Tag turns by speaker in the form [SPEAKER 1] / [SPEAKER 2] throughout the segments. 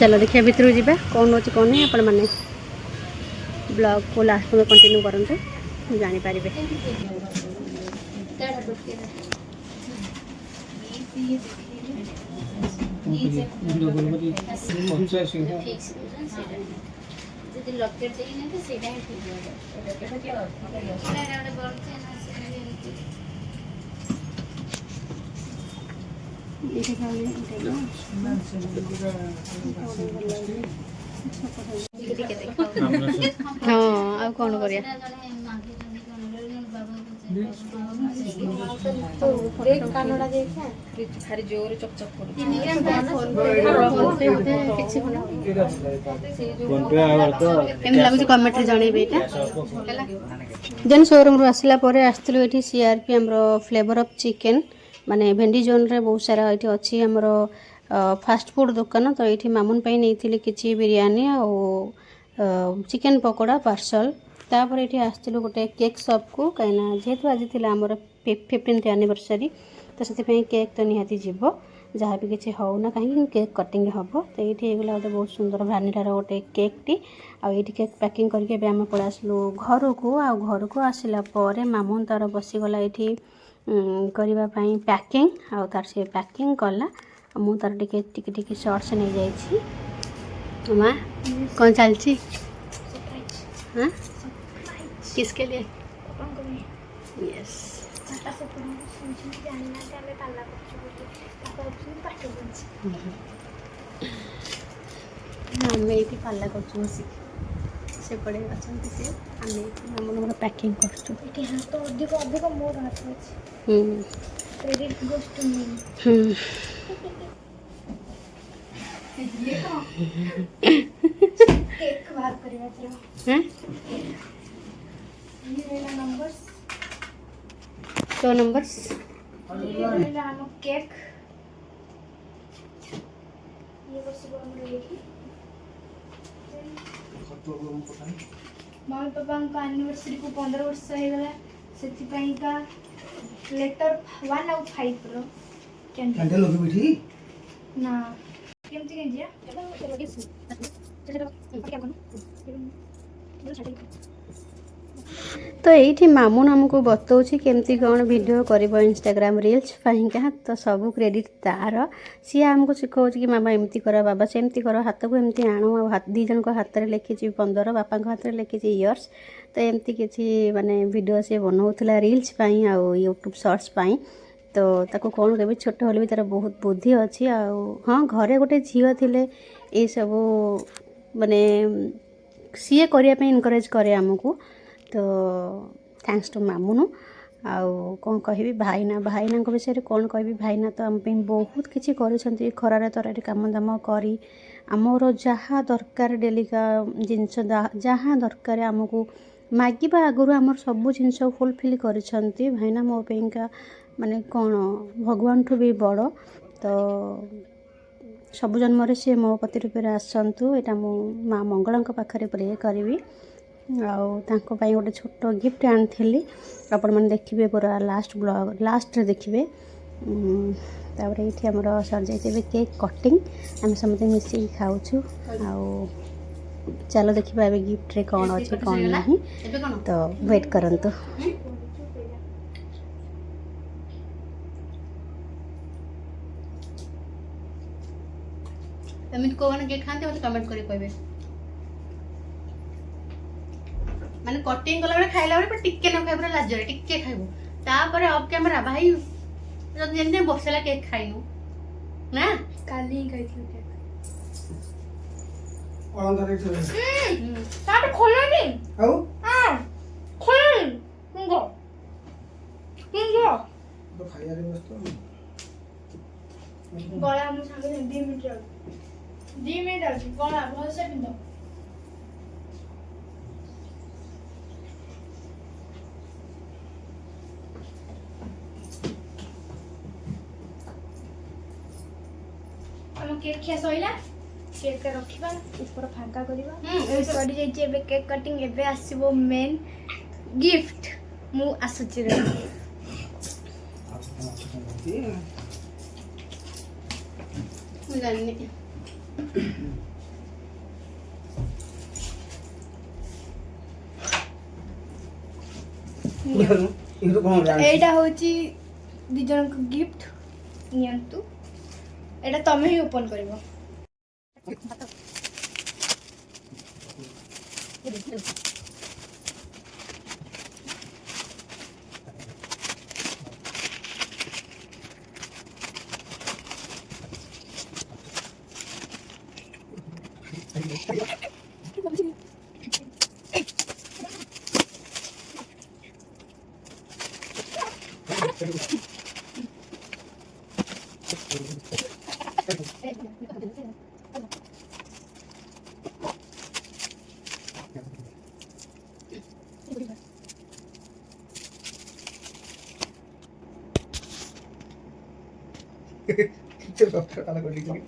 [SPEAKER 1] चलो देखिए भितर जावा कौन अच्छे कौन नहीं आपण मैंने ब्लॉग को लास्ट में कंटिन्यू करते जानीपारे। हाँ आ कौन कर कमेंट जनइबे जेन शोरूम रू आसला आसलु ये सीआरपी आमर फ्लेवर ऑफ चिकेन माने भेंडी जोन रे बहुत सारा ये अच्छी आमर फास्ट फूड दुकान तो ये मामुन पे नहीं कि बिरियानी और चिकेन पकोड़ा पार्सल तापर ये आसलु गोटे केक शॉप को कहीं जेहेतु आज थी आमर 15th एनिवर्सरी तो से केक तो निहाती जीव जहाँ भी किसी हो ना कहीं केक कटिंग हम तो ये गोटे बहुत सुंदर भानिलार गोटे cake T I cake packing करके आम पड़ा आसलु घर को आसला मामुन तार बसीगला ये करने पैकिंग आउ तार से पैकिंग कला मु तार टिके शॉर्ट्स नहीं जाइए माँ कौन चलती हाँ किसके लिए यस आम ये पाला कर से पड़े अच्छा से आम पैकिंग कर
[SPEAKER 2] तो अधिक अधिक मोर हाथ credit goes to me cake बाहर करवा चलो
[SPEAKER 1] हैं
[SPEAKER 2] ये वाला नंबर्स
[SPEAKER 1] तो नंबर्स
[SPEAKER 2] ये वाला हम केक ये बस हम लेके मम्मी पापा का एनिवर्सरी को 15 वर्ष हो गला से का लेटर 1 और 5 रो कैंडल
[SPEAKER 3] लोग बैठी
[SPEAKER 2] ना केमती के जिया
[SPEAKER 1] तो ये मामुन आमको बताऊँ केमती कौन वीडियो कर इंस्टाग्राम रील्स क्या तो सब क्रेडिट तार सी आमको शिखाऊ कि मामा एमती कर बाबा सेमती कर हाथ को एमती आणु हाथ दी जन हाथ में लिखी 15 बापा हाथ में लिखी इयर्स तो एमती किसी माने वीडियो से बनाऊला रील्स आउ यूट्यूब शॉर्ट्स पाई तो ताको कौन कभी छोट होले भी तार बहुत बुद्धि अच्छी हाँ घरे गोटे झील थे ये सब माने सीए करने इनकरेज करे आमको तो थैंक्स टू मामुनु आउ कौन कहि भाईना विषय में कौन कहि भाईना तो आम बहुत किसी कर खरार तरारे कम दाम करी आमर जहाँ दरकार डेलिका जिनस जहाँ दरकार आमको मागिबा आगुरी आमर सब जिनस फुलफिल करिसेंती भाईना मो पेका माने कौन भगवान ठू भी बड़ तो सब जन्म सी मो पति रूप आसतु यहाँ मो माँ मंगला पाखे प्रे करी आउ गोटे छोट गिफ्ट आनी आपण मैंने देखिए पूरा लास्ट ब्लॉग लास्ट रे देखिए तापर ये आमर सर जाइए केक कटिंग आम समझे मिसिक खाऊँ आउ चलो देखा ए गिफ्ट रे कौन अच्छे कौन नहीं तो वेट करंतु तुम कौन केक खाते मत कमेंट करी कहबे माने कटिंग कला खाइला बेले टिके न खाइबो लाजरे टिके खाइबो तापर ऑफ कैमरा भाई जब जेने बसला केक खाइनु ना
[SPEAKER 2] काली खाइथि केक
[SPEAKER 3] अंदर चले
[SPEAKER 2] ताटे खोलो नी
[SPEAKER 3] आउ
[SPEAKER 2] हां खोलो गो
[SPEAKER 3] तो खाइया रे बस तो
[SPEAKER 2] गला हम संगे 2 मिनट 2 मिनट गला भल से पिंदो केक खिया सइला केक रखिबा ऊपर फांका करिबा ए सडी जाई जे केक कटिंग एबे आसीबो मेन गिफ्ट मु आसुची रे
[SPEAKER 1] जाननी
[SPEAKER 3] ଇରୁ କଣ ଜାଣିଛି
[SPEAKER 2] ଏଇଟା ହଉଛି ଦି ଜଣଙ୍କ ଗିଫ୍ଟ ନିଅନ୍ତୁ। ଏଇଟା ତମେ ହିଁ ଓପନ କରିବ।
[SPEAKER 3] କିଛି କଥା କାଳ କରିକି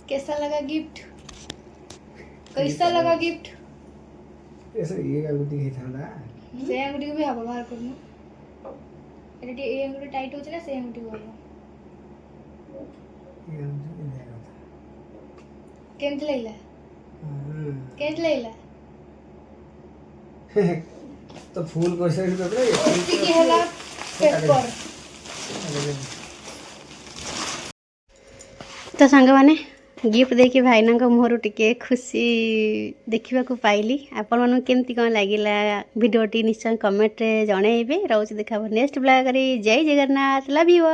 [SPEAKER 2] कैसा लगा गिफ्ट? कैसा लगा गिफ्ट?
[SPEAKER 3] ଏସେ ଇଏ ଆଙ୍ଗୁଠି ହେଇଥାନ୍ତା
[SPEAKER 2] ସେ ଆଙ୍ଗୁଠିକୁ ବି ହବ, ବାହାର କରୁନୁ। ଏଟା ଟିକେ ଏଇ ଆଙ୍ଗୁଠି ଟାଇଟ୍ ହଉଛି ନା ସେ ଆଙ୍ଗୁଠିକୁ ହବ।
[SPEAKER 3] ଇଏ ଆଙ୍ଗୁଠି ପିନ୍ଧିବା କଥା
[SPEAKER 2] କେମିତି ଲାଗିଲା? କେମିତି ଲାଗିଲା?
[SPEAKER 3] ତ ଫୁଲ କରିସାରିକି ତାପରେ
[SPEAKER 2] ଏତିକି ହେଲା ପେପର।
[SPEAKER 1] ତ ସାଙ୍ଗମାନେ ଗିଫ୍ଟ ଦେଇକି ଭାଇନାଙ୍କ ମୁହଁରୁ ଟିକେ ଖୁସି ଦେଖିବାକୁ ପାଇଲି। ଆପଣମାନଙ୍କୁ କେମିତି କ'ଣ ଲାଗିଲା ଭିଡ଼ିଓଟି ନିଶ୍ଚୟ କମେଣ୍ଟରେ ଜଣାଇବେ। ରହୁଛି ଦେଖା ହେବ ନେକ୍ସଟ ବ୍ଲଗରେ। ଜୟ ଜଗନ୍ନାଥ, ଲଭ୍ ୟୁ।